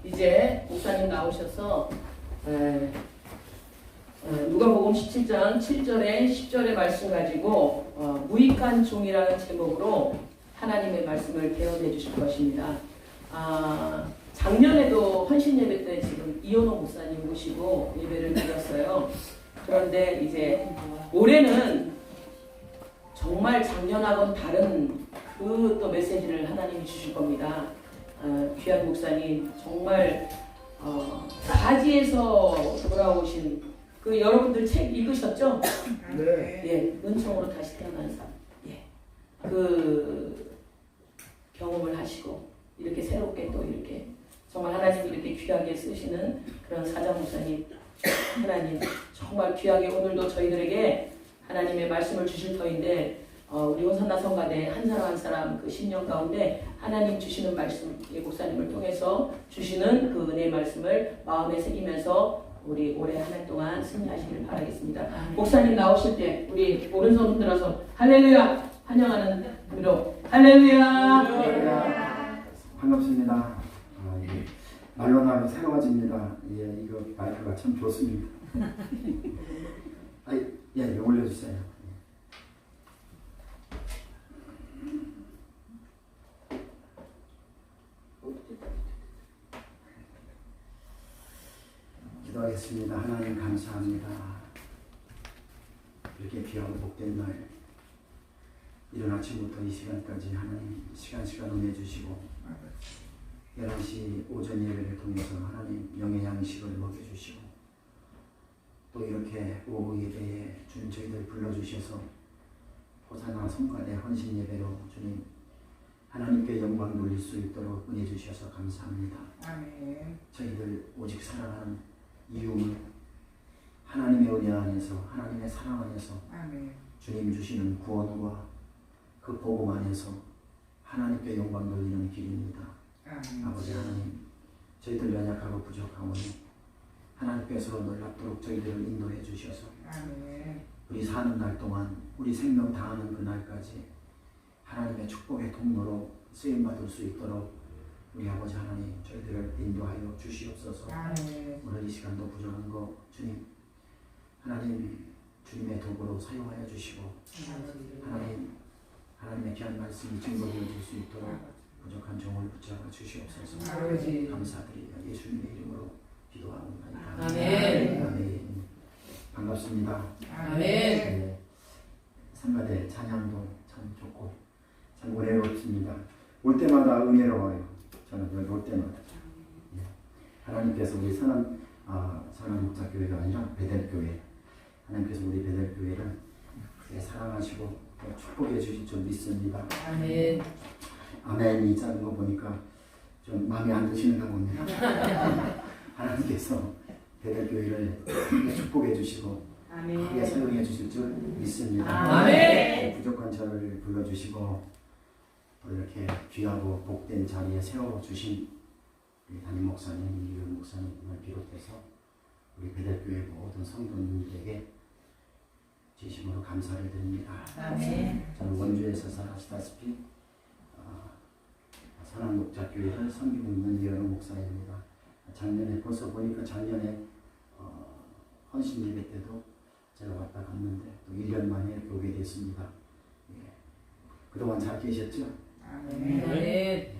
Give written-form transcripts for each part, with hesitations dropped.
이제 목사님 나오셔서 누가복음 17장 7절에 10절의 말씀 가지고 무익한 종이라는 제목으로 하나님의 말씀을 개헌해 주실 것입니다. 작년에도 헌신 예배 때 지금 이현호 목사님 모시고 예배를 드렸어요. 그런데 이제 올해는 정말 작년하고는 다른 그 또 메시지를 하나님이 주실 겁니다. 귀한 목사님 정말 가지에서 돌아오신 그 여러분들 책 읽으셨죠? 네. 예, 은총으로 다시 태어난 삶. 예, 그 경험을 하시고 이렇게 새롭게 또 이렇게 정말 하나님이 이렇게 귀하게 쓰시는 그런 사장 목사님, 하나님 정말 귀하게 오늘도 저희들에게 하나님의 말씀을 주실 터인데 우리 호산나 성가대 한 사람 한 사람 그 심령 가운데 하나님 주시는 말씀, 목사님을 통해서 주시는 그 은혜의 말씀을 마음에 새기면서 우리 올해 한 해 동안 승리하시길 바라겠습니다. 목사님 나오실 때 우리 오른손 흔들어서 할렐루야 환영하는 의미로 할렐루야. 반갑습니다. 이게 말로 나면 새로워집니다. 예, 이거 마이크가 참 좋습니다. 예, 올려주세요. 기도하겠습니다. 하나님 감사합니다. 이렇게 귀하고 복된 날 이른 아침부터 이 시간까지 하나님 시간 은혜 주시고 11시 오전 예배를 통해서 하나님 영의 양식을 먹여주시고 또 이렇게 오후 예배에 주님 저희들 불러주셔서 호산나 성가대 헌신 예배로 주님 하나님께 영광 돌릴 수 있도록 은혜 주셔서 감사합니다. 아멘. 저희들 오직 살아가는 이유는 하나님의 은혜 안에서 하나님의 사랑 안에서 아멘. 주님 주시는 구원과 그 복음 안에서 하나님께 영광 돌리는 길입니다. 아멘. 아버지 하나님 저희들 연약하고 부족하오니 하나님께서 놀랍도록 저희들을 인도해 주셔서 아멘. 우리 사는 날 동안 우리 생명 다하는 그날까지 하나님의 축복의 통로로 쓰임받을 수 있도록 우리 아버지 하나님 저희들을 인도하여 주시옵소서. 아멘. 오늘 이 시간도 부족한 거 주님 하나님 주님의 도구로 사용하여 주시고 하나님의 귀한 말씀이 증거되어 줄 수 있도록 부족한 종을 붙잡아 주시옵소서. 아버지. 감사드리며 예수님의 이름으로 기도하옵나이다. 아멘. 아멘. 반갑습니다. 아멘. 네, 성가대 찬양도 참 좋고 참 은혜롭습니다. 올 때마다 은혜로워요. 저는 여기 올 때마다 하나님께서 우리 선한 목자교회가 아니라 베델교회 하나님께서 우리 베델교회를 사랑하시고 축복해 주실 줄 믿습니다. 아멘. 아멘이 작은 거 보니까 좀 마음에 안 드시는가 봅니다. 하나님께서 베델교회를 축복해 주시고 크게 아멘. 사용해 주실 줄 믿습니다. 아멘. 부족한 저를 불러주시고 또 이렇게 귀하고 복된 자리에 세워주신 우리 담임 목사님, 이규현 목사님을 비롯해서 우리 베델교회 모든 성도님들에게 진심으로 감사를 드립니다. 아멘. 저는 원주에서 아시다시피 선한목자교회를 섬기고 있는 이현우 목사입니다. 작년에 벌써 보니까 작년에 헌신 예배 때도 제가 왔다 갔는데 또 1년 만에 이렇게 오게 됐습니다. 예. 그동안 잘 계셨죠? 아멘.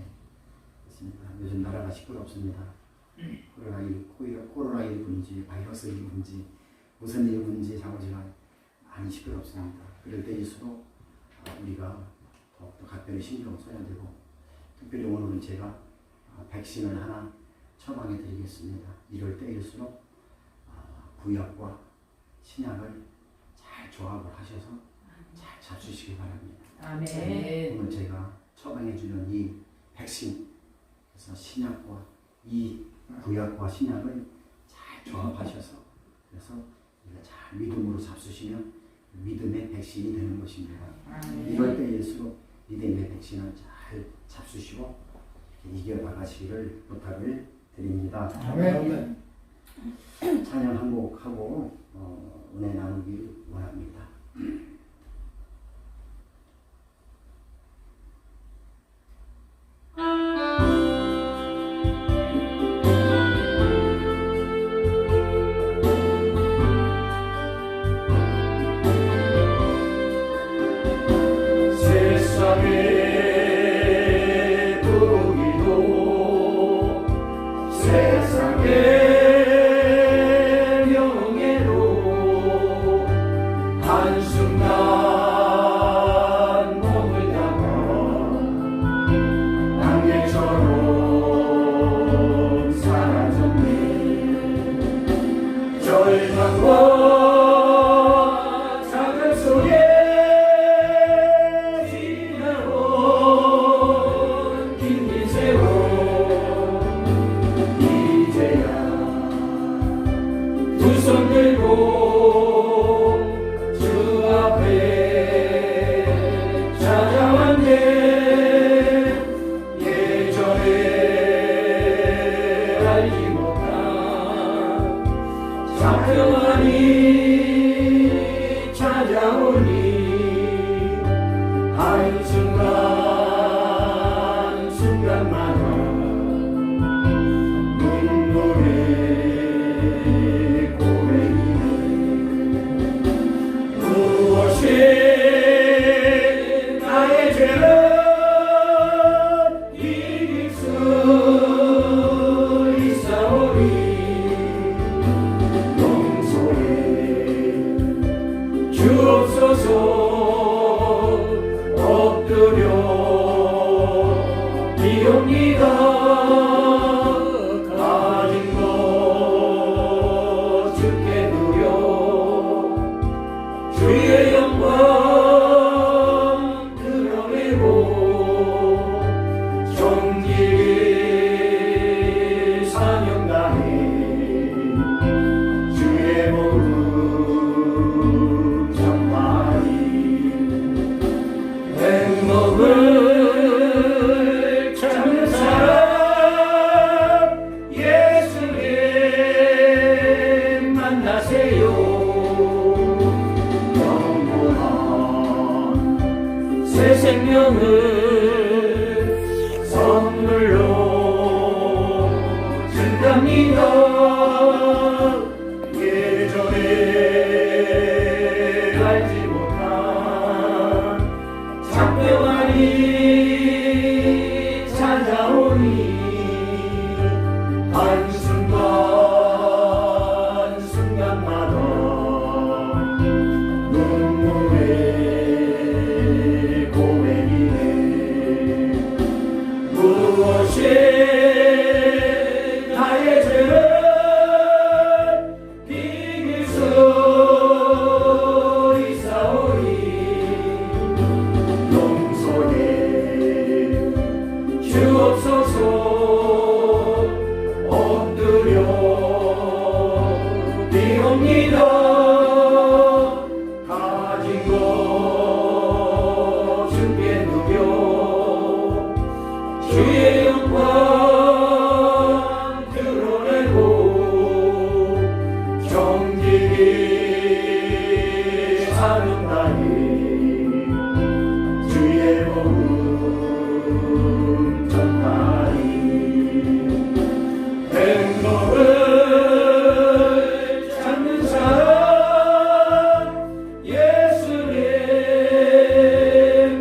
그렇습니다. 요즘 나라가 시끄럽습니다. 코로나19인지 바이러스인지 무슨 일인지 자고지가 많이 시끄럽습니다. 그럴 때일수록 우리가 더욱더 각별히 신경을 써야 되고 특별히 오늘은 제가 백신을 하나 처방해 드리겠습니다. 이럴 때일수록 구약과 신약을 잘 조합을 하셔서 잘 잡수시기 바랍니다. 아멘. 오늘 제가 처방해 주는 이 백신, 그래서 신약과 이 구약과 신약을 잘 조합하셔서 그래서 잘 믿음으로 잡수시면 믿음의 백신이 되는 것입니다. 아멘. 이럴 때일수록 믿음의 백신을 잘 잡수시고 이겨나가시기를 부탁을 드립니다. 아멘. 찬양 한 곡 하고 은혜 나누길 원합니다. 세상의 부귀도 세상의 명예로 한순간 몸을 담아 안개처럼 사라졌네. 절망과 자극 속에 지나온 긴 세월 이제야 두 손 들고 주 앞에 찾아왔네. 예전에 알지 못한 잡혀가니 찾아오니 한순간 순간마다 눈물의 고백이네. 무엇이 나의 죄를 이길 수 있사오니 용서해 주옵소서. 엎드려 비옵니다. 가진 것 주께 드려 주의 영광 드러내고 정직히 사명 다해 주의 복음 전파하리. 행복을 찾는 사람 예수님 만나세요. 영원한 새 생명을 선물로 준답니다. 예전에 알지 못한 잡혀가니 찾아오니 한순간 순간마다 눈물의 고백이네. 비옵니다. 가진 것 주께 누려 주의 영광 드러내고 정직히 사는 날이 주의 복음 전달이 행복을 찾는 사람 예수님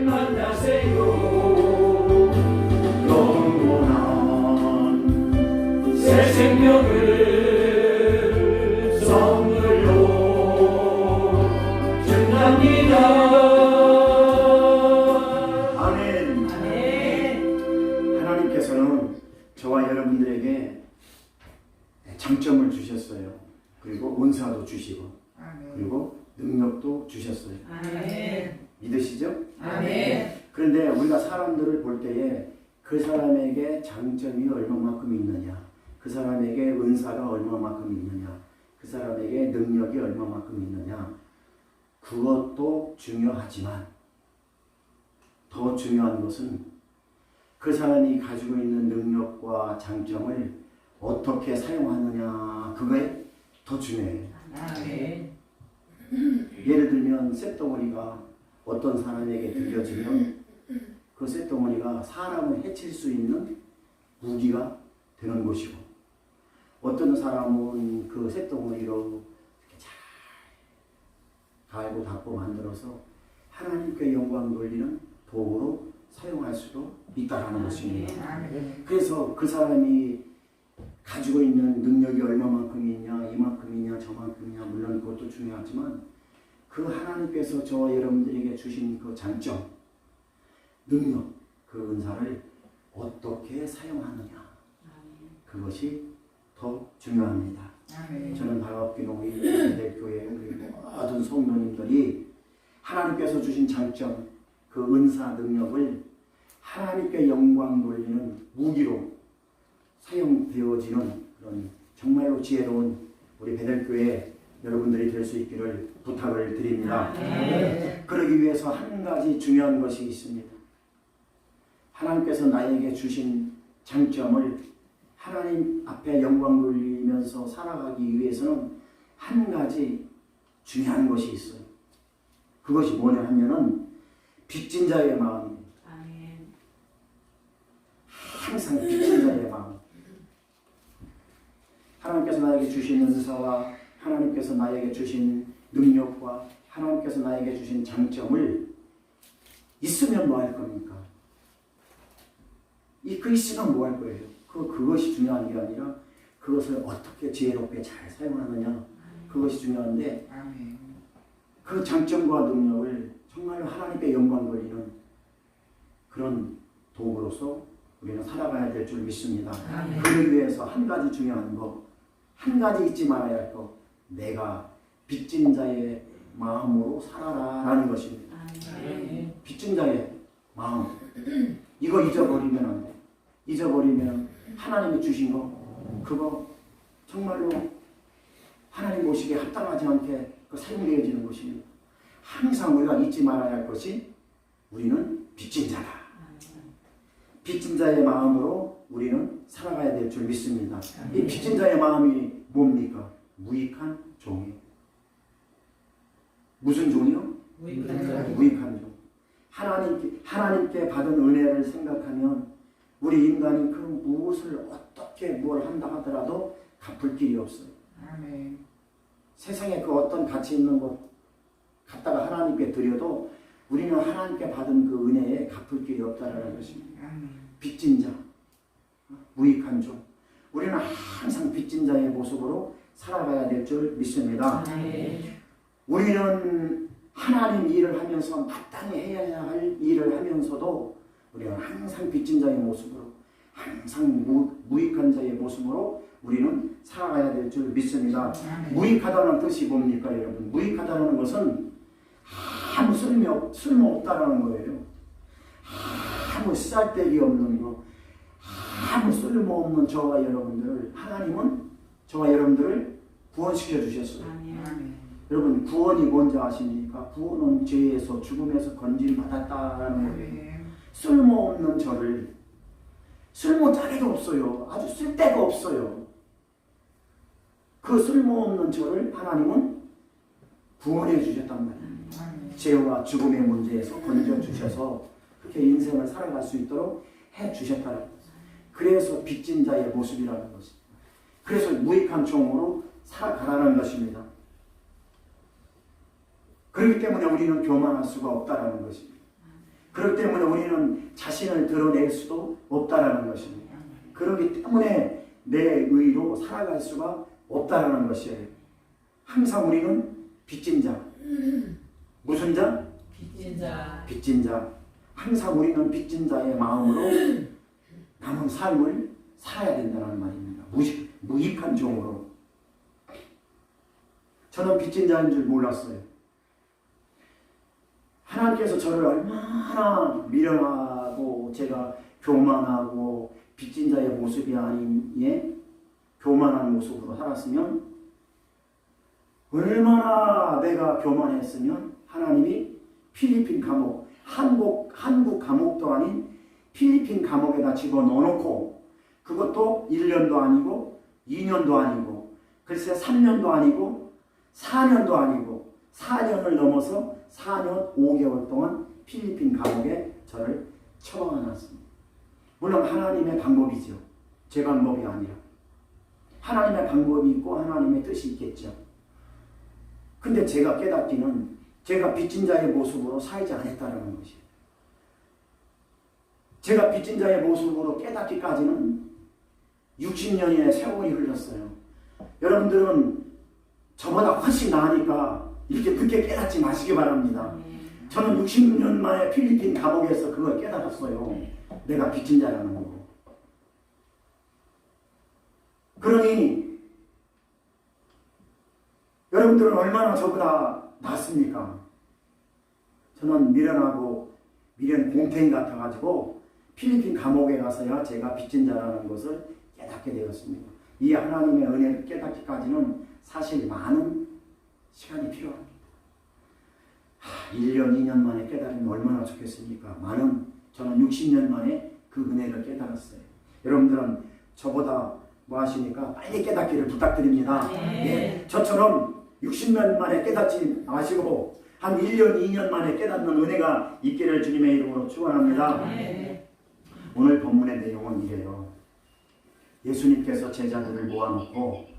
만나세요. 영원한 새 생명을 선물로 준답니다. 아멘. 아멘. 하나님께서는 저와 여러분들에게 장점을 주셨어요. 그리고 은사도 주시고 그리고 능력도 주셨어요. 아멘. 믿으시죠? 아멘. 그런데 우리가 사람들을 볼 때에 그 사람에게 장점이 얼마만큼 있느냐, 그 사람에게 은사가 얼마만큼 있느냐, 그 사람에게 능력이 얼마만큼 있느냐, 그것도 중요하지만 더 중요한 것은 그 사람이 가지고 있는 능력과 장점을 어떻게 사용하느냐, 그게 더 중요해요. 아멘. 예를 들면 쇳덩어리가 어떤 사람에게 들려지면 그 쇳덩어리가 사람을 해칠 수 있는 무기가 되는 것이고, 어떤 사람은 그 쇳덩어리로 이렇게 잘 갈고 닦고 만들어서 하나님께 영광 돌리는 도구로 사용할 수도 있다라는 것입니다. 아멘. 그래서 그 사람이 가지고 있는 능력이 얼마만큼이냐, 이만큼이냐, 저만큼이냐, 물론 그것도 중요하지만 그 하나님께서 저와 여러분들에게 주신 그 장점, 능력, 그 은사를 어떻게 사용하느냐, 그것이 더 중요합니다. 아멘. 저는 다락기농의 대교회 그리고 모든 성도님들이 하나님께서 주신 장점, 그 은사, 능력을 하나님께 영광 돌리는 무기로 사용되어지는 그런 정말로 지혜로운 우리 베델교회 여러분들이 될 수 있기를 부탁을 드립니다. 아멘. 그러기 위해서 한 가지 중요한 것이 있습니다. 하나님께서 나에게 주신 장점을 하나님 앞에 영광 돌리면서 살아가기 위해서는 한 가지 중요한 것이 있어요. 그것이 뭐냐 하면은 빚진 자의 마음입니다. 항상 빚진 자의 마음. 하나님께서 나에게 주신 은사와 하나님께서 나에게 주신 능력과 하나님께서 나에게 주신 장점을 있으면 뭐 할 겁니까? 그 있으면 뭐 할 거예요? 그것이 중요한 게 아니라 그것을 어떻게 지혜롭게 잘 사용하느냐, 그것이 중요한데 아멘. 그 장점과 능력을 정말로 하나님께 영광 돌리는 그런 도구로서 우리는 살아가야 될 줄 믿습니다. 아멘. 그러기 위해서 한 가지 중요한 거, 한 가지 잊지 말아야 할 거, 내가 빚진 자의 마음으로 살아라라는 것입니다. 아멘. 빚진 자의 마음, 이거 잊어버리면 안 돼. 잊어버리면 하나님이 주신 거, 그거 정말로 하나님 보시기에 합당하지 않게 사용되어지는 것입니다. 항상 우리가 잊지 말아야 할 것이 우리는 빚진 자다. 빚진 자의 마음으로 우리는 살아가야 될 줄 믿습니다. 이 빚진 자의 마음이 뭡니까? 무익한 종이에요. 무슨 종이요? 무익한 종. 하나님께 받은 은혜를 생각하면 우리 인간이 그 무엇을 어떻게 뭘 한다 하더라도 갚을 길이 없어요. 아멘. 세상에 그 어떤 가치 있는 것 갖다가 하나님께 드려도 우리는 하나님께 받은 그 은혜에 갚을 길이 없다라는 것입니다. 아멘. 빚진 자, 무익한 종. 우리는 항상 빚진 자의 모습으로 살아가야 될 줄 믿습니다. 아멘. 우리는 하나님 일을 하면서 마땅히 해야 할 일을 하면서도 우리는 항상 빚진 자의 모습으로, 항상 무익한 자의 모습으로 우리는 살아가야 될 줄 믿습니다. 아멘. 무익하다는 뜻이 뭡니까, 여러분? 무익하다는 것은 아무 쓸모없다라는 거예요. 아무 쓸데기 없는 거, 아무 쓸모없는 저와 여러분들을, 하나님은 저와 여러분들을 구원시켜 주셨어요. 아멘. 여러분 구원이 뭔지 아십니까? 구원은 죄에서 죽음에서 건진 받았다라는 거예요. 아멘. 쓸모없는 저를 쓸모짜리도 없어요. 아주 쓸데가 없어요. 그 쓸모없는 저를 하나님은 구원해 주셨단 말이에요. 아멘. 죄와 죽음의 문제에서 건져 주셔서 그렇게 인생을 살아갈 수 있도록 해 주셨다는 거예요. 그래서 빚진 자의 모습이라는 것입니다. 그래서 무익한 종으로 살아가라는 것입니다. 그렇기 때문에 우리는 교만할 수가 없다라는 것입니다. 그렇기 때문에 우리는 자신을 드러낼 수도 없다라는 것입니다. 그렇기 때문에 내 의로 살아갈 수가 없다라는 것이에요. 항상 우리는 빚진 자. 무슨 자? 빚진 자. 빚진 자. 항상 우리는 빚진 자의 마음으로 남은 삶을 살아야 된다는 말입니다. 무익한 종으로. 저는 빚진 자인 줄 몰랐어요. 하나님께서 저를 얼마나 미련하고 제가 교만하고 빚진 자의 모습이 아닌 교만한 모습으로 살았으면 얼마나 내가 교만했으면 하나님이 필리핀 감옥, 한국 감옥도 아닌 필리핀 감옥에다 집어넣어놓고 그것도 1년도 아니고 2년도 아니고 글쎄 3년도 아니고 4년도 아니고 4년을 넘어서 4년 5개월 동안 필리핀 감옥에 저를 처박아놨습니다. 물론 하나님의 방법이죠. 제 방법이 아니라 하나님의 방법이 있고 하나님의 뜻이 있겠죠. 근데 제가 깨닫기는 제가 빚진 자의 모습으로 살지 않았다는 것이에요. 제가 빚진 자의 모습으로 깨닫기까지는 60년의 세월이 흘렀어요. 여러분들은 저보다 훨씬 나으니까 이렇게 늦게 깨닫지 마시기 바랍니다. 저는 60년 만에 필리핀 감옥에서 그걸 깨달았어요. 내가 빚진 자라는 거고. 그러니 여러분들은 얼마나 저보다 낫습니까? 저는 미련하고 미련 공태인 같아가지고 필리핀 감옥에 가서야 제가 빚진 자라는 것을 깨닫게 되었습니다. 이 하나님의 은혜를 깨닫기까지는 사실 많은 시간이 필요합니다. 1년, 2년 만에 깨달으면 얼마나 좋겠습니까? 저는 60년 만에 그 은혜를 깨달았어요. 여러분들은 저보다 뭐 하시니까 빨리 깨닫기를 부탁드립니다. 예, 저처럼 60년 만에 깨닫지 마시고 한 1년, 2년 만에 깨닫는 은혜가 있기를 주님의 이름으로 축원합니다. 오늘 본문의 내용은 이래요. 예수님께서 제자들을 모아놓고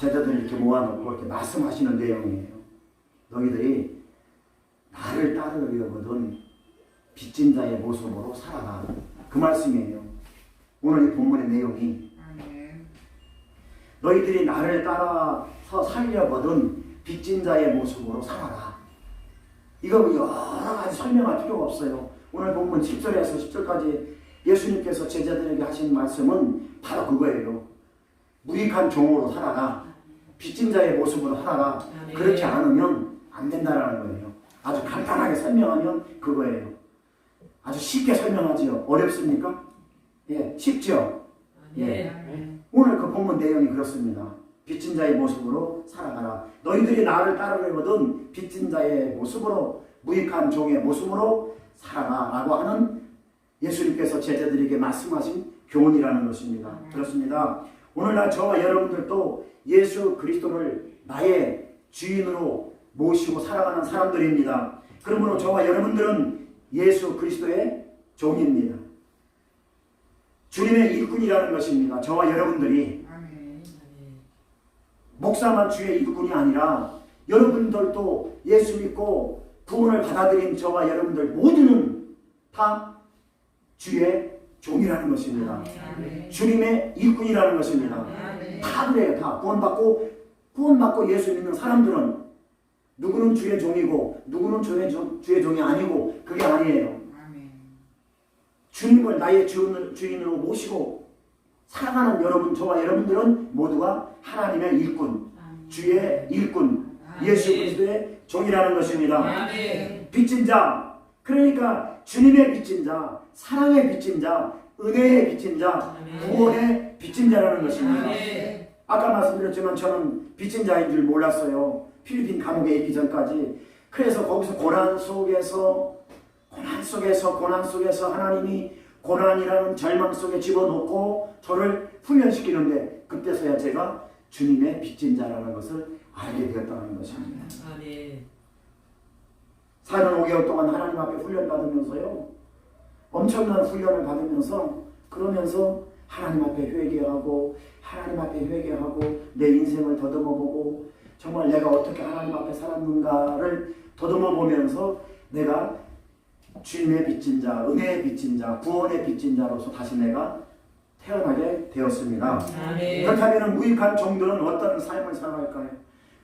이렇게 이렇게 말씀하시는 내용이에요. 너희들이 나를 따르려거든 빚진 자의 모습으로 살아가. 그 말씀이에요. 오늘 이 본문의 내용이 너희들이 나를 따라서 살려거든 빚진 자의 모습으로 살아라. 이거 여러 가지 설명할 필요가 없어요. 오늘 본문 10절에서 10절까지 예수님께서 제자들에게 하신 말씀은 바로 그거예요. 무익한 종으로 살아라. 빚진 자의 모습으로 살아라. 그렇지 않으면 안 된다라는 거예요. 아주 간단하게 설명하면 그거예요. 아주 쉽게 설명하지요. 어렵습니까? 예, 쉽죠? 예. 오늘 그 본문 내용이 그렇습니다. 빚진 자의 모습으로 살아가라. 너희들이 나를 따르려거든 빚진 자의 모습으로 무익한 종의 모습으로 살아라 라고 하는 예수님께서 제자들에게 말씀하신 교훈이라는 것입니다. 그렇습니다. 오늘날 저와 여러분들도 예수 그리스도를 나의 주인으로 모시고 살아가는 사람들입니다. 그러므로 저와 여러분들은 예수 그리스도의 종입니다. 주님의 일꾼이라는 것입니다. 저와 여러분들이 목사만 주의 일꾼이 아니라 여러분들도 예수 믿고 구원을 받아들인 저와 여러분들 모두는 다 주의 종이라는 것입니다. 주님의 일꾼이라는 것입니다. 다 그래요. 다 구원받고 예수 믿는 사람들은 누구는 주의 종이고 누구는 주의 종이 아니고 그게 아니에요. 주님을 나의 주인으로 모시고 살아가는 여러분, 저와 여러분들은 모두가 하나님의 일꾼, 주의 일꾼, 예수 그리스도의 종이라는 것입니다. 빚진 자, 그러니까 주님의 빚진 자, 사랑의 빚진 자, 은혜의 빚진 자, 구원의 빚진 자라는 것입니다. 아까 말씀드렸지만 저는 빚진 자인 줄 몰랐어요. 필리핀 감옥에 있기 전까지. 그래서 거기서 고난 속에서 하나님이 고난이라는 절망 속에 집어넣고 저를 훈련시키는데 그때서야 제가 주님의 빚진 자라는 것을 알게 되었다는 것입니다. 아멘. 4년 5개월 동안 하나님 앞에 훈련받으면서요. 엄청난 훈련을 받으면서 그러면서 하나님 앞에 회개하고 내 인생을 더듬어보고 정말 내가 어떻게 하나님 앞에 살았는가를 더듬어보면서 내가 주님의 빚진 자, 은혜의 빚진 자, 구원의 빚진 자로서 다시 내가 태어나게 되었습니다. 아멘. 그렇다면 무익한 종들은 어떤 삶을 살아갈까요?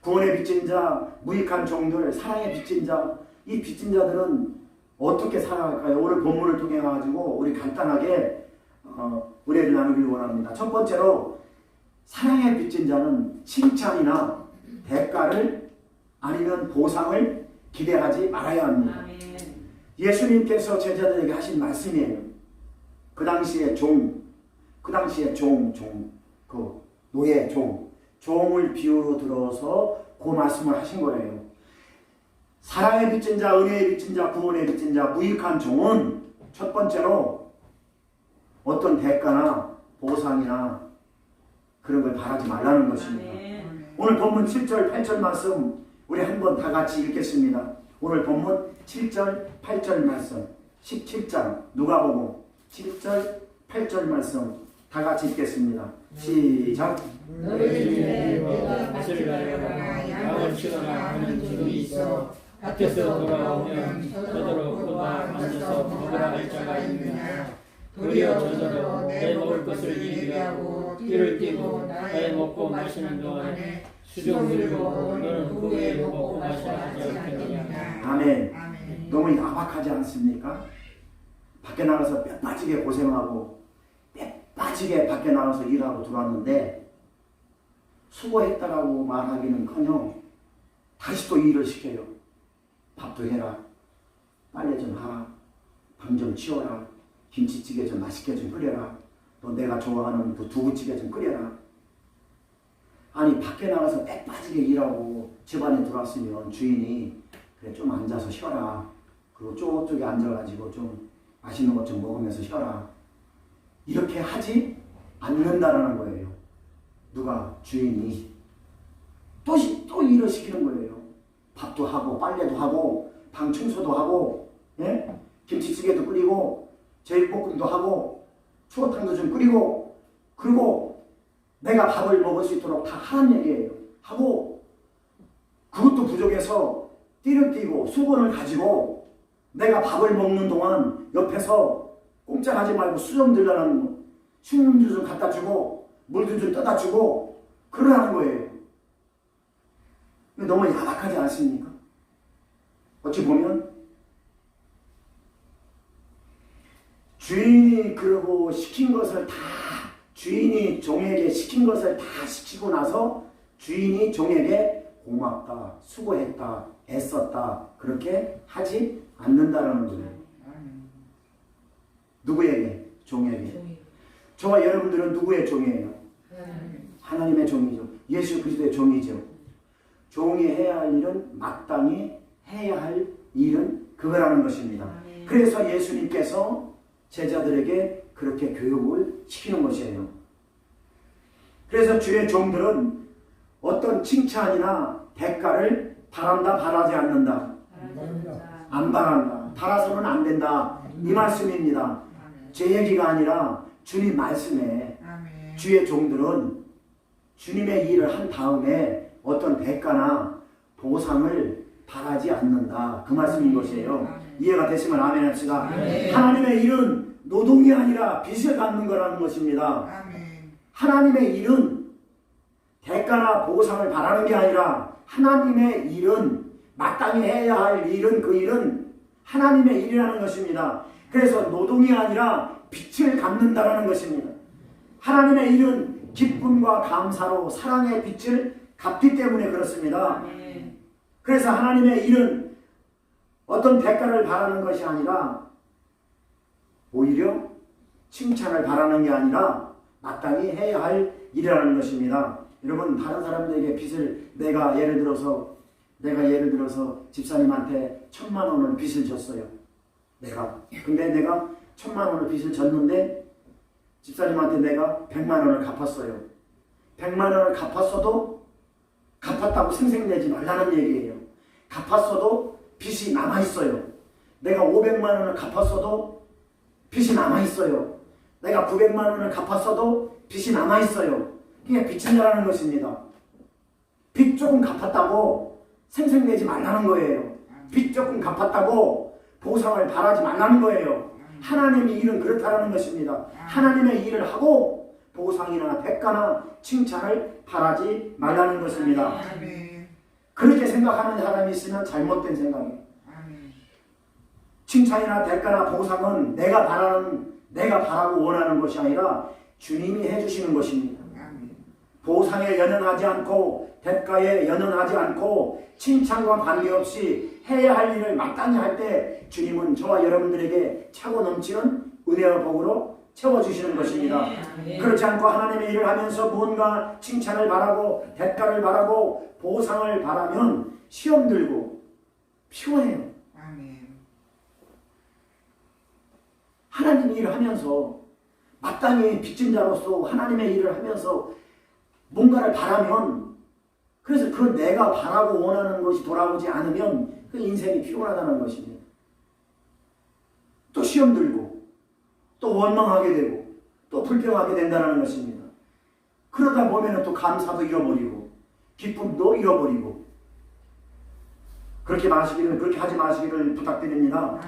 구원의 빚진 자, 무익한 종들, 사랑의 빚진 자, 이 빚진 자들은 어떻게 살아갈까요? 오늘 본문을 통해 가지고 우리 간단하게 은혜를 나누길 원합니다. 첫 번째로 사랑의 빚진 자는 칭찬이나 대가를 아니면 보상을 기대하지 말아야 합니다. 아멘. 예수님께서 제자들에게 하신 말씀이에요. 그 당시에 그 노예 종을 비유로 들어서 그 말씀을 하신 거예요. 사랑의 빚진 자, 은혜의 빚진 자, 구원의 빚진 자, 무익한 종은 첫 번째로 어떤 대가나 보상이나 그런 걸 바라지 말라는 것입니다. 아멘. 오늘 본문 7절, 8절 말씀 우리 한번 다 같이 읽겠습니다. 오늘 본문 7절, 8절 말씀 17장 누가복음 7절, 8절 말씀 다 같이 읽겠습니다. 시작. 너희 중에 내가 밭을 가려라 양을 치거나 하는 집이 있어 밭에서 돌아오면 저더러 꼬박 앉아서 먹으라 할 자가 있느냐. 도리어 저더러 내 먹을 것을 예비하고 띠를 띠고 나의 먹고 마시는 동안에 수종 들고 너는 후에 먹고 마시라 하지 않겠느냐. 아멘. 아멘. 너무 야박하지 않습니까? 밖에 나가서 뼈 빠지게 고생하고 뼈 빠지게 밖에 나가서 일하고 들어왔는데 수고했다라고 말하기는커녕 다시 또 일을 시켜요. 밥도 해라, 빨래 좀 하라, 방 좀 치워라, 김치찌개 좀 맛있게 좀 끓여라, 또 내가 좋아하는 그 두부찌개 좀 끓여라. 아니 밖에 나가서 빽 빠지게 일하고 집안에 들어왔으면 주인이 그래 좀 앉아서 쉬어라, 그리고 저쪽에 앉아가지고 좀 맛있는 것 좀 먹으면서 쉬어라, 이렇게 하지 않는다라는 거예요. 누가? 주인이 또 일을 시키는 거예요. 밥도 하고 빨래도 하고 방 청소도 하고, 예? 김치찌개도 끓이고 제육볶음도 하고 추어탕도 좀 끓이고, 그리고 내가 밥을 먹을 수 있도록 다 하는 얘기예요. 하고 그것도 부족해서 띠를 띠고 수건을 가지고 내가 밥을 먹는 동안 옆에서 꼼짝하지 말고 수좀 들라는 거, 식물도 좀 갖다 주고 물도 좀 떠다 주고 그러라는 거예요. 너무 야박하지 않습니까? 어찌 보면 주인이 그러고 시킨 것을 다, 주인이 종에게 시킨 것을 다 시키고 나서 주인이 종에게 고맙다, 수고했다, 애썼다 그렇게 하지 않는다라는 거예요. 누구에게? 종에게. 저와 여러분들은 누구의 종이에요? 하나님의 종이죠. 예수 그리스도의 종이죠. 종이 해야 할 일은 마땅히 해야 할 일은 그거라는 것입니다. 그래서 예수님께서 제자들에게 그렇게 교육을 시키는 것이에요. 그래서 주의 종들은 어떤 칭찬이나 대가를 바란다, 바라지 않는다. 안 바란다. 바라서는 안 된다. 이 말씀입니다. 제 얘기가 아니라 주님 말씀에 주의 종들은 주님의 일을 한 다음에 어떤 대가나 보상을 바라지 않는다. 그 말씀인 것이에요. 이해가 되시면 아멘 합시다. 하나님의 일은 노동이 아니라 빚을 갚는 거라는 것입니다. 하나님의 일은 대가나 보상을 바라는 게 아니라 하나님의 일은 마땅히 해야 할 일은 그 일은 하나님의 일이라는 것입니다. 그래서 노동이 아니라 빚을 갚는다라는 것입니다. 하나님의 일은 기쁨과 감사로 사랑의 빚을 갚기 때문에 그렇습니다. 그래서 하나님의 일은 어떤 대가를 바라는 것이 아니라 오히려 칭찬을 바라는 게 아니라 마땅히 해야 할 일이라는 것입니다. 여러분 다른 사람들에게 빚을 내가 예를 들어서 집사님한테 1,000,000원을 빚을 졌어요. 근데 내가 1,000,000원을 빚을 졌는데 집사님한테 내가 100만원을 갚았어요. 100만원을 갚았어도 갚았다고 생색내지 말라는 얘기예요. 갚았어도 빚이 남아있어요. 내가 500만원을 갚았어도 빚이 남아있어요. 내가 900만원을 갚았어도 빚이 남아있어요. 그게 빚진 자라는 것입니다. 빚 조금 갚았다고 생색내지 말라는 거예요. 빚 조금 갚았다고 보상을 바라지 말라는 거예요. 하나님의 일은 그렇다는 것입니다. 하나님의 일을 하고 보상이나 대가나 칭찬을 바라지 말라는 것입니다. 그렇게 생각하는 사람이 있으면 잘못된 생각이에요. 칭찬이나 대가나 보상은 내가 바라고 원하는 것이 아니라 주님이 해주시는 것입니다. 보상에 연연하지 않고 대가에 연연하지 않고 칭찬과 관계없이 해야 할 일을 마땅히 할 때 주님은 저와 여러분들에게 차고 넘치는 은혜와 복으로 채워주시는 것입니다. 그렇지 않고 하나님의 일을 하면서 무언가 칭찬을 바라고 대가를 바라고 보상을 바라면 시험 들고 피곤해요. 하나님의 일을 하면서 마땅히 빚진 자로서 하나님의 일을 하면서 뭔가를 바라면, 그래서 그 내가 바라고 원하는 것이 돌아오지 않으면 그 인생이 피곤하다는 것입니다. 또 시험 들고 또 원망하게 되고 또 불평하게 된다는 것입니다. 그러다 보면 또 감사도 잃어버리고 기쁨도 잃어버리고 그렇게 하지 마시기를 부탁드립니다.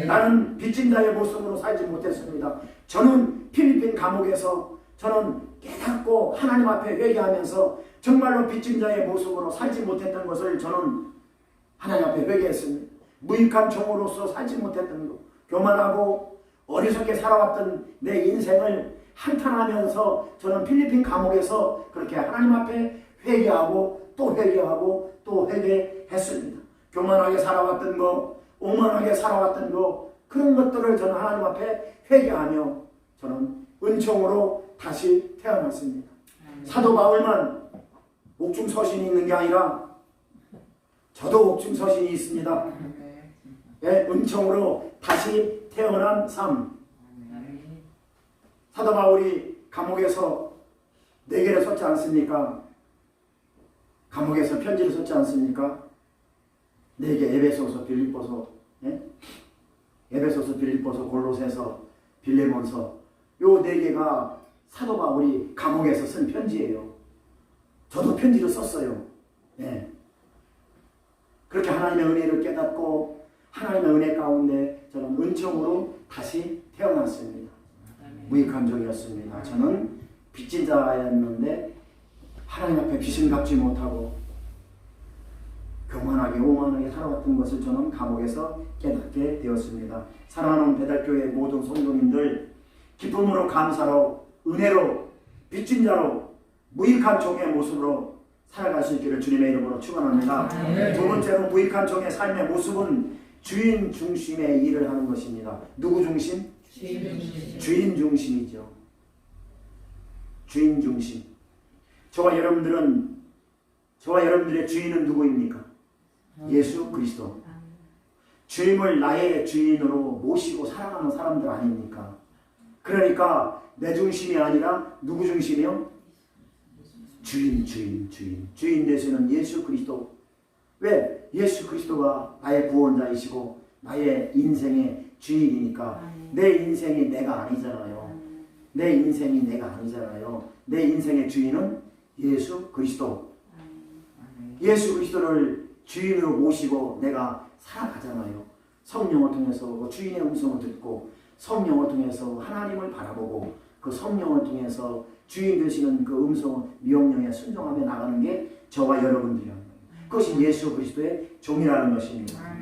나는 빚진 자의 모습으로 살지 못했습니다. 저는 필리핀 감옥에서 저는 깨닫고 하나님 앞에 회개하면서 정말로 빚진 자의 모습으로 살지 못했던 것을 저는 하나님 앞에 회개했습니다. 무익한 종으로서 살지 못했던 것, 교만하고 어리석게 살아왔던 내 인생을 한탄하면서 저는 필리핀 감옥에서 그렇게 하나님 앞에 회개하고 또 회개하고 또 회개했습니다. 교만하게 살아왔던 거, 오만하게 살아왔던 거, 그런 것들을 저는 하나님 앞에 회개하며 저는 은총으로 다시 태어났습니다. 사도 바울만 옥중서신이 있는 게 아니라 저도 옥중서신이 있습니다. 예, 은총으로 다시 태어난 삶. 사도 바울이 감옥에서 4개를 썼지 않습니까? 감옥에서 편지를 썼지 않습니까? 4개, 에베소서, 빌립보서, 에베소서, 빌립보서, 골로새서, 빌레몬서, 요 4개가 사도 바울이 감옥에서 쓴 편지예요. 저도 편지를 썼어요. 예. 그렇게 하나님의 은혜를 깨닫고 하나님의 은혜 가운데 저는 은총으로 다시 태어났습니다. 무익한 종이었습니다. 저는 빚진 자였는데 하나님 앞에 빚을 갚지 못하고 교만하게 오만하게 살아왔던 것을 저는 감옥에서 깨닫게 되었습니다. 사랑하는 배달교회 모든 성도님들, 기쁨으로 감사로 은혜로 빚진 자로 무익한 종의 모습으로 살아갈 수 있기를 주님의 이름으로 축원합니다. 두 번째로 무익한 종의 삶의 모습은 주인 중심의 일을 하는 것입니다. 누구 중심? 주인 중심이죠. 주인 중심. 저와 여러분들의 주인은 누구입니까? 예수 그리스도. 주님을 나의 주인으로 모시고 사랑하는 사람들 아닙니까? 그러니까 내 중심이 아니라 누구 중심이요? 주인 되시는 예수 그리스도. 왜? 예수 그리스도가 나의 구원자이시고 나의 인생의 주인이니까. 내 인생이 내가 아니잖아요. 내 인생의 주인은 예수 그리스도. 예수 그리스도를 주인으로 모시고 내가 살아가잖아요. 성령을 통해서 주인의 음성을 듣고 성령을 통해서 하나님을 바라보고 그 성령을 통해서 주인 되시는 그 음성 명령에 순종하며 나가는 게 저와 여러분들이라는 거예요. 그것이 예수 그리스도의 종이라는 것입니다.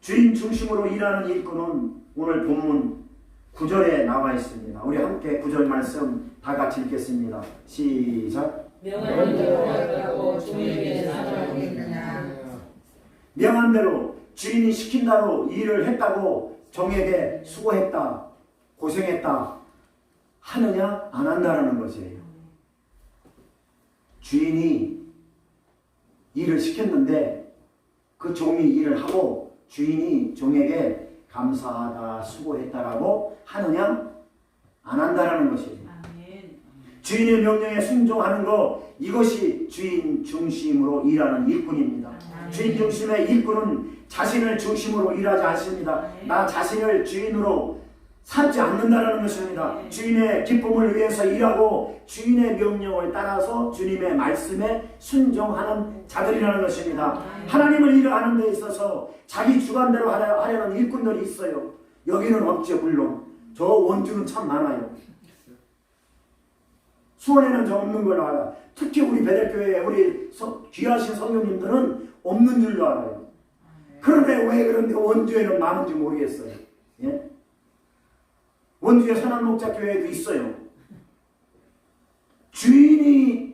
주인 중심으로 일하는 일꾼은 오늘 본문 9절에 나와 있습니다. 우리 함께 9절 말씀 다 같이 읽겠습니다. 시작. 명한 대로 하였다고 종에게 사정하겠느냐. 명한 대로 주인이 시킨 대로 일을 했다고 종에게 수고했다, 고생했다 하느냐 안 한다라는 것이에요. 주인이 일을 시켰는데 그 종이 일을 하고 주인이 종에게 감사하다 수고했다라고 하느냐 안 한다라는 것이에요. 주인의 명령에 순종하는 것, 이것이 주인 중심으로 일하는 일꾼입니다. 주인 중심의 일꾼은 자신을 중심으로 일하지 않습니다. 나 자신을 주인으로 삼지 않는다는 것입니다. 주인의 기쁨을 위해서 일하고 주인의 명령을 따라서 주님의 말씀에 순종하는 자들이라는 것입니다. 하나님을 일하는 데 있어서 자기 주관대로 하려는 일꾼들이 있어요. 여기는 없죠. 물론 저 원주는 참 많아요. 수원에는 저 없는 걸로 알아. 특히 우리 베델교회 우리 귀하신 성도님들은 없는 줄로 알아요. 그런데 왜 그런데 원주에는 많은지 모르겠어요. 예? 원주에 선한목자교회도 있어요. 주인이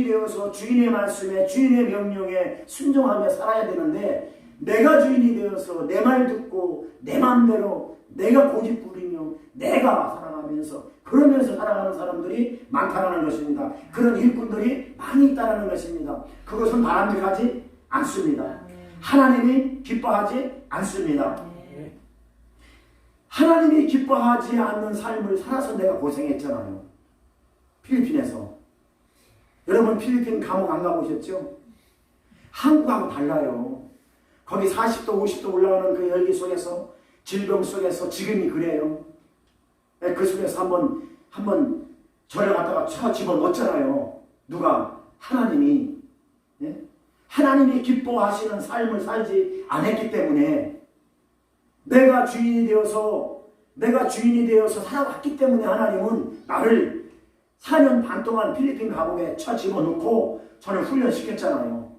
되어서 주인의 말씀에 주인의 명령에 순종하며 살아야 되는데 내가 주인이 되어서 내 말 듣고 내 마음대로 내가 고집 부리며 내가 살아가면서 그러면서 살아가는 사람들이 많다는 것입니다. 그런 일꾼들이 많이 있다는 것입니다. 그것은 바람직하지 않습니다. 하나님이 기뻐하지 않습니다. 하나님이 기뻐하지 않는 삶을 살아서 내가 고생했잖아요. 필리핀에서. 여러분 필리핀 감옥 안 가보셨죠? 한국하고 달라요. 거기 40도 50도 올라가는 그 열기 속에서 질병 속에서 지금이 그래요. 그 속에서 한번 저를 갖다가 쳐 집어넣었잖아요. 누가? 하나님이. 예? 하나님이 기뻐하시는 삶을 살지 않았기 때문에 내가 주인이 되어서 살아왔기 때문에 하나님은 나를 4년 반 동안 필리핀 감옥에 쳐 집어넣고 저를 훈련시켰잖아요.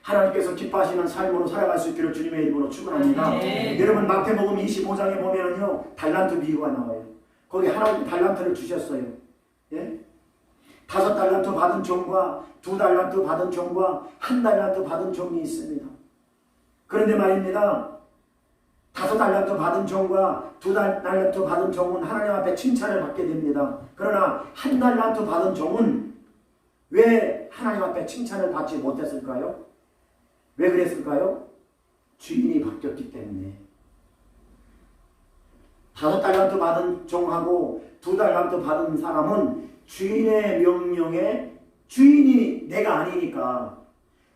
하나님께서 기뻐하시는 삶으로 살아갈 수 있기를 주님의 이름으로 축원합니다. 여러분 마태복음 25장에 보면은요 달란트 비유가 나와요. 거기 하나님 달란트를 주셨어요. 예? 5달란트 받은 종과 2달란트 받은 종과 1달란트 받은 종이 있습니다. 그런데 말입니다. 5달란트 받은 종과 2달란트 받은 종은 하나님 앞에 칭찬을 받게 됩니다. 그러나 1달란트 받은 종은 왜 하나님 앞에 칭찬을 받지 못했을까요? 왜 그랬을까요? 주인이 바뀌었기 때문에. 5달란트 받은 종하고 2달란트 받은 사람은 주인의 명령에 주인이 내가 아니니까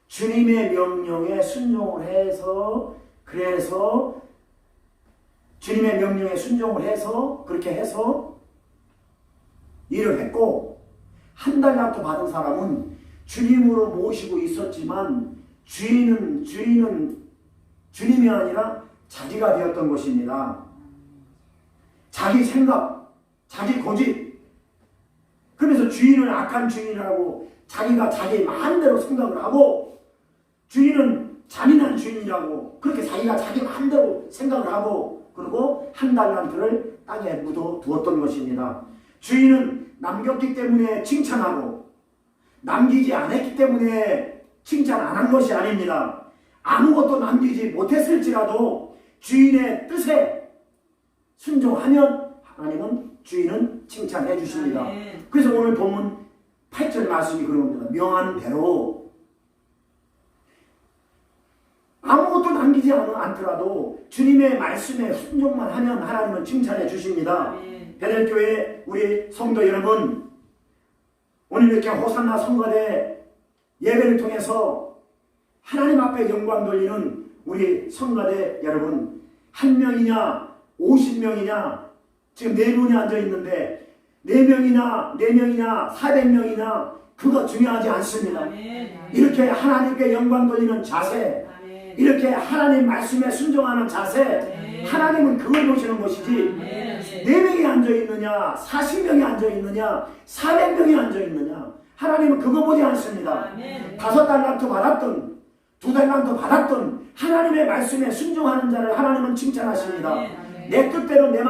주님의 명령에 순종을 해서 그래서 주님의 명령에 순종을 해서 그렇게 해서 일을 했고 1달란트 받은 사람은 주님으로 모시고 있었지만 주인은 주님이 아니라 자기가 되었던 것입니다. 자기 생각, 자기 고집. 그래서 주인을 악한 주인이라고 자기가 자기 마음대로 생각을 하고 주인은 잔인한 주인이라고 그렇게 자기가 자기 마음대로 생각을 하고 그리고 1달란트를 땅에 묻어두었던 것입니다. 주인은 남겼기 때문에 칭찬하고 남기지 않았기 때문에 칭찬 안 한 것이 아닙니다. 아무것도 남기지 못했을지라도 주인의 뜻에 순종하면 하나님은 주인은 칭찬해 주십니다. 그래서 오늘 본문 8절 말씀이 그런 겁니다. 명한 대로 아무것도 남기지 않더라도 주님의 말씀에 순종만 하면 하나님은 칭찬해 주십니다. 베델교회 우리 성도 여러분, 오늘 이렇게 호산나 성가대 예배를 통해서 하나님 앞에 영광 돌리는 우리 성가대 여러분, 1명이냐 50명이냐 지금 4분이 앉아있는데 4명이냐 400명이냐 그거 중요하지 않습니다. 이렇게 하나님께 영광 돌리는 자세, 이렇게 하나님 말씀에 순종하는 자세, 하나님은 그걸 보시는 것이지 4명이 앉아있느냐 40명이 앉아있느냐 400명이 앉아있느냐 하나님은 그거 보지 않습니다. 5달란트 받았던 2달란트 받았던 하나님의 말씀에 순종하는 자를 하나님은 칭찬하십니다. 내 뜻대로 내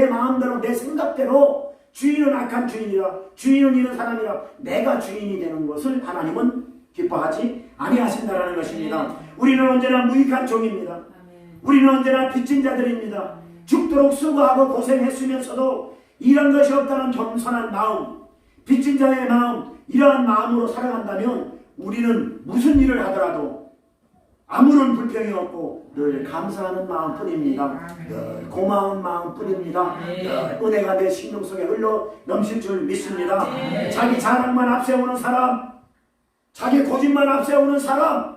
마음대로 내 생각대로 주인은 악한 주인이라 주인은 이런 사람이라 내가 주인이 되는 것을 하나님은 기뻐하지 아니하신다라는 것입니다. 우리는 언제나 무익한 종입니다. 우리는 언제나 빚진 자들입니다. 죽도록 수고하고 고생했으면서도 이런 것이 없다는 겸손한 마음, 빚진 자의 마음, 이러한 마음으로 살아간다면 우리는 무슨 일을 하더라도 아무런 불평이 없고 늘 감사하는 마음뿐입니다. 늘 고마운 마음뿐입니다. 늘 은혜가 내 심령 속에 흘러 넘칠 줄 믿습니다. 자기 자랑만 앞세우는 사람, 자기 고집만 앞세우는 사람,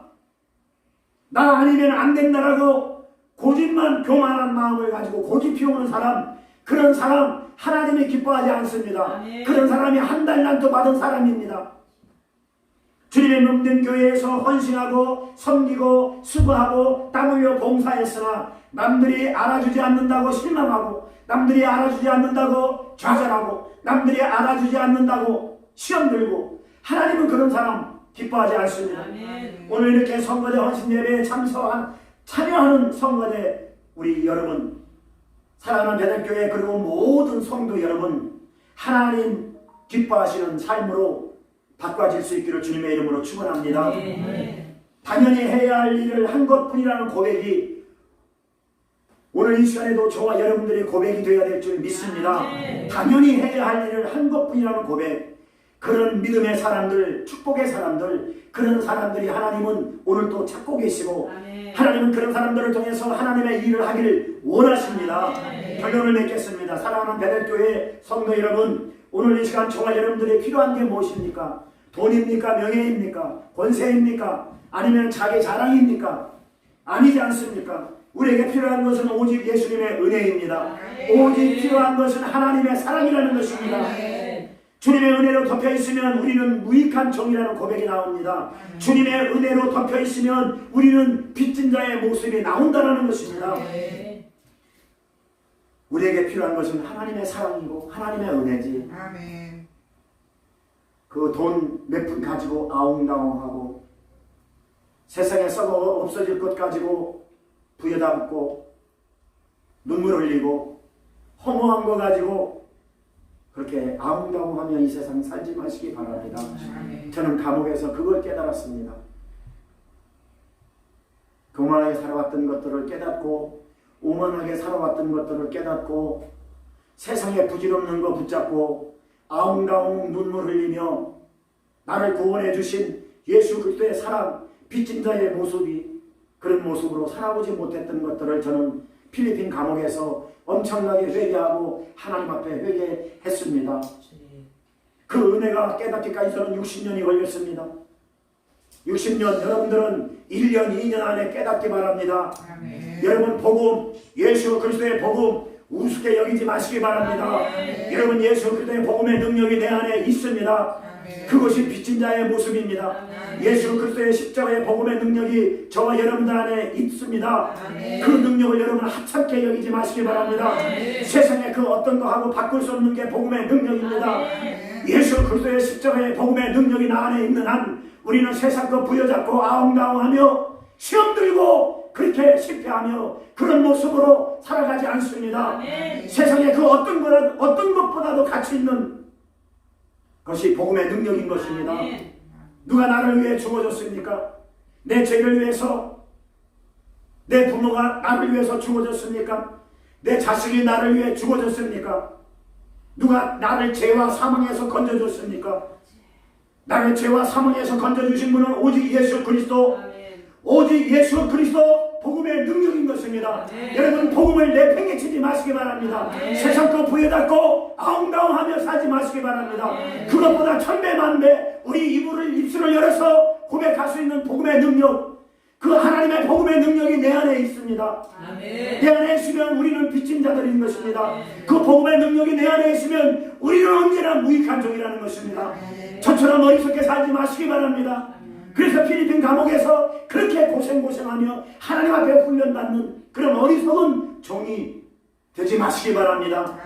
나 아니면 안 된다라고 고집만 교만한 마음을 가지고 고집 피우는 사람, 그런 사람 하나님이 기뻐하지 않습니다. 그런 사람이 한 달란트 받은 사람입니다. 주님의 몸된 교회에서 헌신하고 섬기고 수고하고 땀 흘려 봉사했으나 남들이 알아주지 않는다고 실망하고, 남들이 알아주지 않는다고 좌절하고, 남들이 알아주지 않는다고 시험 들고, 하나님은 그런 사람 기뻐하지 않습니다. 오늘 이렇게 선거대 헌신 예배에 참여하는 선거대 우리 여러분, 사랑하는 베들교회 그리고 모든 성도 여러분, 하나님 기뻐하시는 삶으로 바꿔질 수 있기를 주님의 이름으로 축원합니다. 당연히 해야 할 일을 한 것뿐이라는 고백이 오늘 이 시간에도 저와 여러분들의 고백이 되어야 될 줄 믿습니다. 당연히 해야 할 일을 한 것뿐이라는 고백, 그런 믿음의 사람들, 축복의 사람들, 그런 사람들이 하나님은 오늘 또 찾고 계시고, 하나님은 그런 사람들을 통해서 하나님의 일을 하기를 원하십니다. 결론을 맺겠습니다. 사랑하는 베들교회 성도 여러분, 오늘 이 시간 저와 여러분들이 필요한 게 무엇입니까? 돈입니까? 명예입니까? 권세입니까? 아니면 자기 자랑입니까? 아니지 않습니까? 우리에게 필요한 것은 오직 예수님의 은혜입니다. 오직 필요한 것은 하나님의 사랑이라는 것입니다. 주님의 은혜로 덮여있으면 우리는 무익한 종이라는 고백이 나옵니다. 주님의 은혜로 덮여있으면 우리는 빚진 자의 모습이 나온다는 것입니다. 우리에게 필요한 것은 하나님의 사랑이고 하나님의 은혜지. 그 돈 몇 푼 가지고 아웅다웅하고 세상에 썩어 없어질 것 가지고 부여잡고 눈물 흘리고 허무한 거 가지고 그렇게 아웅다웅하며 이 세상 살지 마시기 바랍니다. 저는 감옥에서 그걸 깨달았습니다. 교만하게 살아왔던 것들을 깨닫고, 오만하게 살아왔던 것들을 깨닫고, 세상에 부질없는 거 붙잡고 아웅다웅 눈물 흘리며 나를 구원해 주신 예수 그리스도의 사랑, 빚진 자의 모습이 그런 모습으로 살아오지 못했던 것들을 저는 필리핀 감옥에서 엄청나게 회개하고 하나님 앞에 회개했습니다. 그 은혜가 깨닫기까지 저는 60년이 걸렸습니다. 60년, 여러분들은 1년, 2년 안에 깨닫기 바랍니다. 여러분 복음, 예수 그리스도의 복음 우습게 여기지 마시기 바랍니다. 여러분 예수 그리스도의 복음의 능력이 내 안에 있습니다. 그것이 빚진 자의 모습입니다. 예수 그리스도의 십자가의 복음의 능력이 저와 여러분들 안에 있습니다. 그 능력을 여러분 하찮게 여기지 마시기 바랍니다. 세상에 그 어떤 거 하고 바꿀 수 없는 게 복음의 능력입니다. 예수 그리스도의 십자가의 복음의 능력이 나 안에 있는 한 우리는 세상 거 부여잡고 아웅다웅하며 시험 들고 그렇게 실패하며 그런 모습으로 살아가지 않습니다. 세상에 그 어떤 것보다도 가치 있는 것이 복음의 능력인 것입니다. 누가 나를 위해 죽어줬습니까? 내 죄를 위해서, 내 부모가 나를 위해서 죽어줬습니까? 내 자식이 나를 위해 죽어줬습니까? 누가 나를 죄와 사망에서 건져줬습니까? 나를 죄와 사망에서 건져주신 분은 오직 예수 그리스도, 오직 예수 그리스도 복음의 능력인 것입니다. 여러분 복음을 내팽개치지 마시기 바랍니다. 세상 거 부여잡고 아웅다웅하며 살지 마시기 바랍니다. 그것보다 천배만배 우리 입술을 열어서 고백할 수 있는 복음의 능력, 그 하나님의 복음의 능력이 내 안에 있습니다. 내 안에 있으면 우리는 빚진 자들인 것입니다. 그 복음의 능력이 내 안에 있으면 우리는 언제나 무익한 종이라는 것입니다. 저처럼 어리석게 살지 마시기 바랍니다. 그래서 필리핀 감옥에서 그렇게 고생하며 하나님 앞에 훈련받는 그런 어리석은 종이 되지 마시기 바랍니다.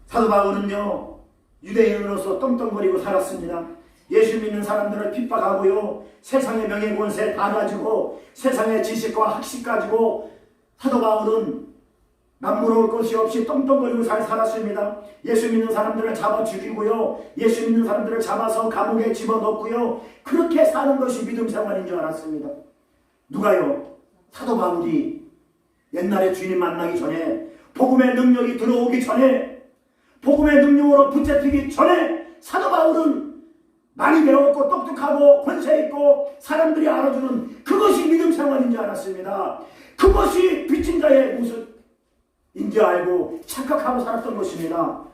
사도 바울은요 유대인으로서 떵떵거리고 살았습니다. 예수 믿는 사람들을 핍박하고요, 세상의 명예 권세 다 가지고 세상의 지식과 학식 가지고 사도 바울은 남부러울 것이 없이 떵떵거리고 잘 살았습니다. 예수 믿는 사람들을 잡아 죽이고요, 예수 믿는 사람들을 잡아서 감옥에 집어넣고요, 그렇게 사는 것이 믿음 생활인 줄 알았습니다. 누가요? 사도 바울이 옛날에 주님 만나기 전에, 복음의 능력이 들어오기 전에 복음의 능력으로 붙잡히기 전에 사도 바울은 많이 배웠고 똑똑하고 권세 있고 사람들이 알아주는 그것이 믿음 생활인 줄 알았습니다. 그것이 빚진 자의 모습인지 알고 착각하고 살았던 것입니다.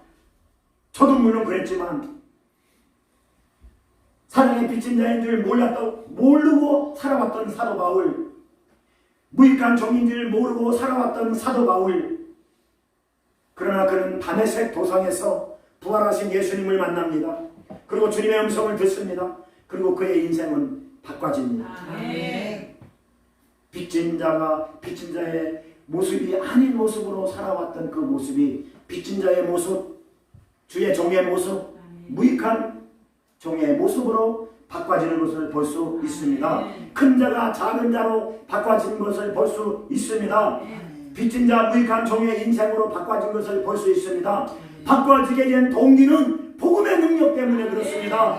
저도 물론 그랬지만 사랑의 빚진 자인 줄 모르고 살아왔던 사도 바울, 무익한 종인 줄 모르고 살아왔던 사도 바울, 그러나 그는 다메섹 도상에서 부활하신 예수님을 만납니다. 그리고 주님의 음성을 듣습니다. 그리고 그의 인생은 바꿔집니다. 아멘. 빚진 자의 모습이 아닌 모습으로 살아왔던 그 모습이 빚진 자의 모습, 주의 종의 모습, 무익한 종의 모습으로 바꿔지는 것을 볼 수 있습니다. 큰 자가 작은 자로 바꿔진 것을 볼 수 있습니다. 빚진 자 무익한 종의 인생으로 바꿔진 것을 볼 수 있습니다. 바꿔지게 된 동기는 복음의 능력 때문에 그렇습니다.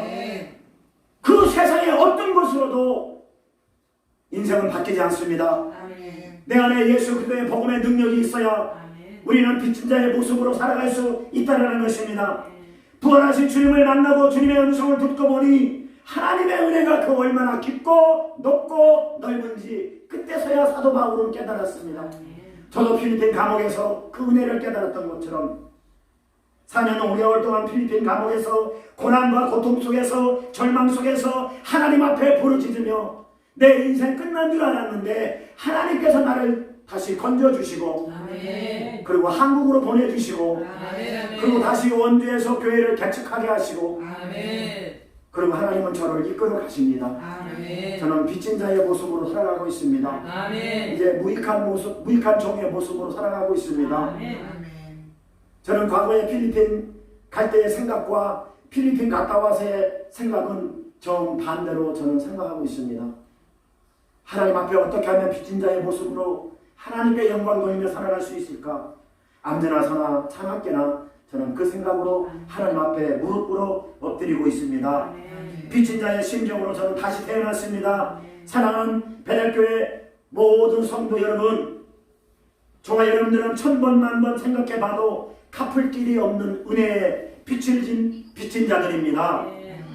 그 세상의 어떤 것으로도 인생은 바뀌지 않습니다. 내 안에 예수 그리스도의 복음의 능력이 있어야 우리는 빚진 자의 모습으로 살아갈 수 있다는 것입니다. 부활하신 주님을 만나고 주님의 음성을 듣고 보니 하나님의 은혜가 그 얼마나 깊고 높고 넓은지 그때서야 사도 바울은 깨달았습니다. 저도 필리핀 감옥에서 그 은혜를 깨달았던 것처럼 4년 5개월 동안 필리핀 감옥에서 고난과 고통 속에서 절망 속에서 하나님 앞에 부르짖으며 내 인생 끝난 줄 알았는데 하나님께서 나를 다시 건져주시고 그리고 한국으로 보내주시고 그리고 다시 원주에서 교회를 개척하게 하시고 그리고 하나님은 저를 이끌어 가십니다. 저는 빚진 자의 모습으로 살아가고 있습니다. 이제 무익한 종의 모습으로 살아가고 있습니다. 저는 과거에 필리핀 갈 때의 생각과 필리핀 갔다 와서의 생각은 정반대로 저는 생각하고 있습니다. 하나님 앞에 어떻게 하면 빚진 자의 모습으로 하나님께 영광 돌리며 살아갈 수 있을까? 암드나 서나 차갑게나 저는 그 생각으로 하나님 앞에 무릎 꿇어 엎드리고 있습니다. 빚진 자의 심정으로 저는 다시 태어났습니다. 사랑하는 베델교회 모든 성도 여러분, 저와 여러분들은 천번 만번 생각해봐도 갚을 길이 없는 은혜에 빛을 진 빚진 자들입니다.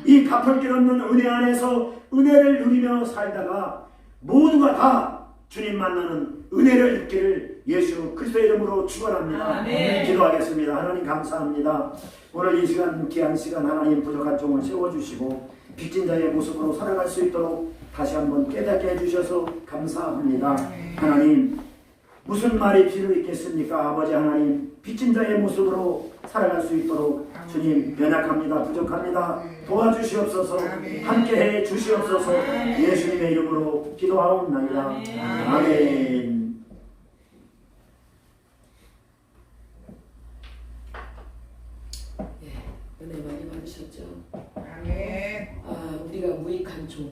이 갚을 길 없는 은혜 안에서 은혜를 누리며 살다가 모두가 다 주님 만나는 은혜를 입기를 예수 그리스도의 이름으로 축원합니다. 기도하겠습니다. 하나님 감사합니다. 오늘 이 시간 귀한 시간 하나님 부족한 종을 세워주시고 빚진 자의 모습으로 살아갈 수 있도록 다시 한번 깨닫게 해주셔서 감사합니다. 하나님 무슨 말이 필요 있겠습니까? 아버지 하나님 빚진 자의 모습으로 살아갈 수 있도록 주님 연약합니다. 부족합니다. 도와주시옵소서. 함께해 주시옵소서. 예수님의 이름으로 기도하옵나이다. 아멘. 은혜 많이 받으셨죠? 아멘. 우리가 무익한 종,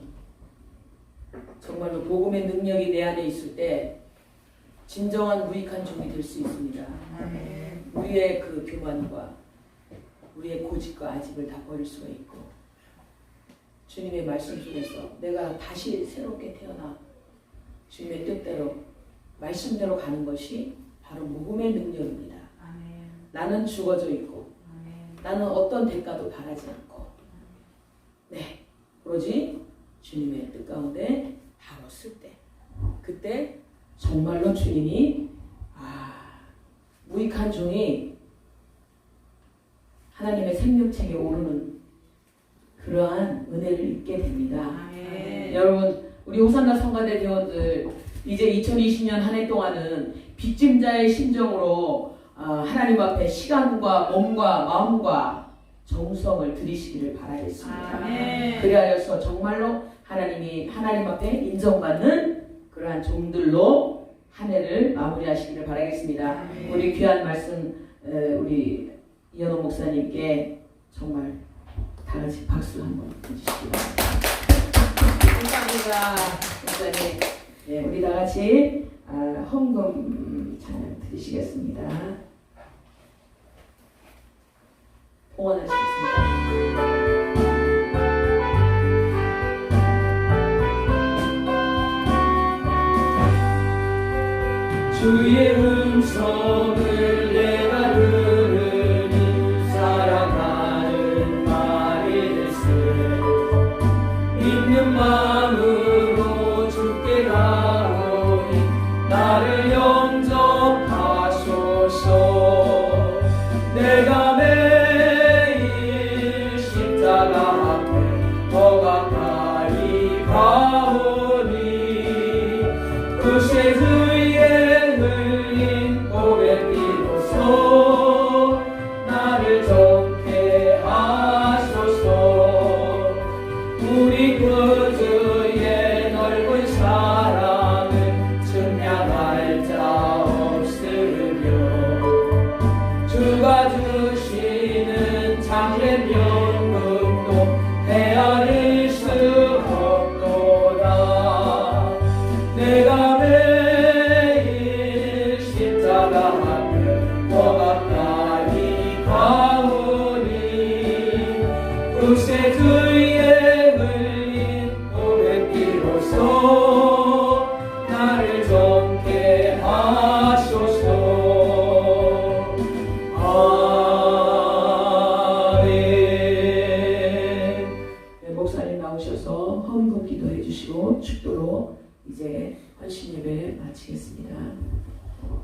정말로 복음의 능력이 내 안에 있을 때 진정한 무익한 종이 될 수 있습니다. 우리의 그 교만과 우리의 고집과 아집을 다 버릴 수가 있고 주님의 말씀 속에서 내가 다시 새롭게 태어나 주님의 뜻대로 말씀대로 가는 것이 바로 복음의 능력입니다. 나는 죽어져 있고 나는 어떤 대가도 바라지 않고 오로지 주님의 뜻 가운데 바로 쓸 때 그때 정말로 주님이 무익한 종이 하나님의 생명책에 오르는 그러한 은혜를 입게 됩니다. 여러분 우리 호산나 성가대 대원들 이제 2020년 한 해 동안은 빚진 자의 심정으로 하나님 앞에 시간과 몸과 마음과 정성을 들이시기를 바라겠습니다. 그리하여서 정말로 하나님 앞에 인정받는 그러한 종들로 한 해를 마무리하시기를 바라겠습니다. 우리 귀한 말씀 우리 이현호 목사님께 정말 다 같이 박수 한번 해주시기 바랍니다. 감사합니다. 목사님, 우리 다 같이 헌금 찬양 드리시겠습니다. 봉헌하시겠습니다. 주의 음성을 내가 들으니 연금도 헤아릴 수 없도다. 내가 매일 십자가 앞에 더 가까이 가오니 구세주의 흘린 고백기로서 나를 정케 하소서. 네, 목사님 나오셔서 헌금 기도해 주시고 축도로 이제 헌신 예배 마치겠습니다.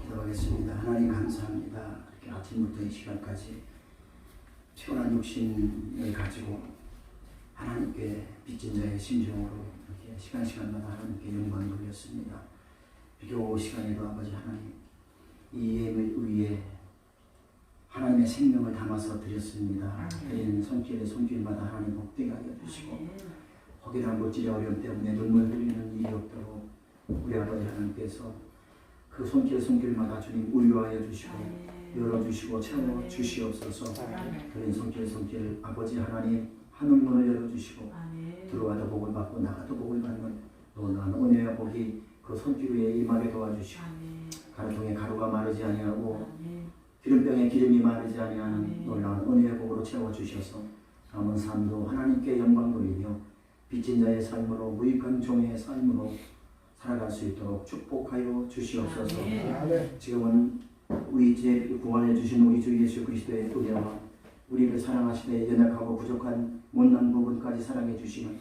기도하겠습니다. 하나님 감사합니다. 이렇게 아침부터 이 시간까지 피곤한 욕심을 가지고 하나님께 빚진 자의 심정으로 이렇게 시간마다 하나님께 영광 돌렸습니다. 비교 시간에도 아버지 하나님 이 예물 위에 하나님의 생명을 담아서 드렸습니다. 드리는 손길마다 하나님 복되게 하여 주시고 혹이나 물질의 어려움 때문에 눈물 흘리는 일이 없도록 우리 아버지 하나님께서 그 손길마다 주님 우유하여 주시고 열어주시고 채워주시옵소서. 그런 손길 아버지 하나님 하늘문을 열어주시고 들어와도 복을 받고 나가도 복을 받는 놀라운 은혜와 복이 그 손길 위에 임하게 도와주시고 가루통에 가루가 마르지 아니하고 기름병에 기름이 마르지 아니하는 놀라운 은혜의 복으로 채워주셔서 남은 삶도 하나님께 영광 돌리며 빚진 자의 삶으로 무익한 종의 삶으로 살아갈 수 있도록 축복하여 주시옵소서. 지금은 우리 이제 구원해 주신 우리 주 예수 그리스도의 은혜와 우리를 사랑하시되 연약하고 부족한 못난 부분까지 사랑해 주시는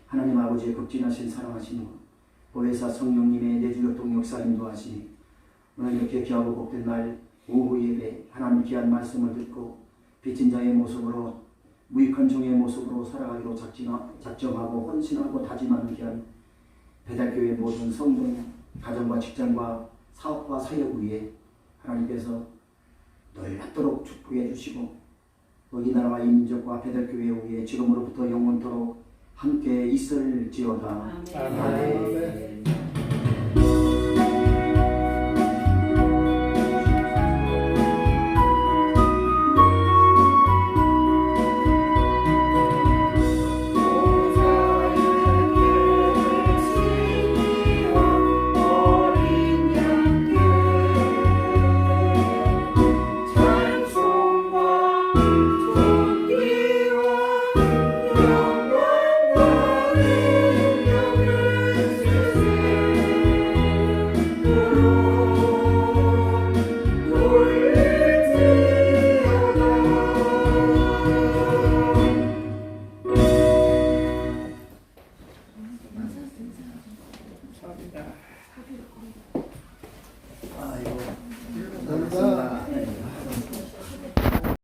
하나님 아버지의 극진하신 사랑하심과 보혜사 성령님의 내주교통 역사님도 하시니 오늘 이렇게 귀하고 복된 날 오후 예배 하나님 귀한 말씀을 듣고 빚진 자의 모습으로 무익한 종의 모습으로 살아가기로 작정하고 헌신하고 다짐하는 귀한 배달교회 모든 성도 가정과 직장과 사업과 사역 위에 하나님께서 놀랍도록 축복해 주시고 이 나라와 이 민족과 배달교회 위에 지금으로부터 영원토록 함께 있을지어다. 아멘.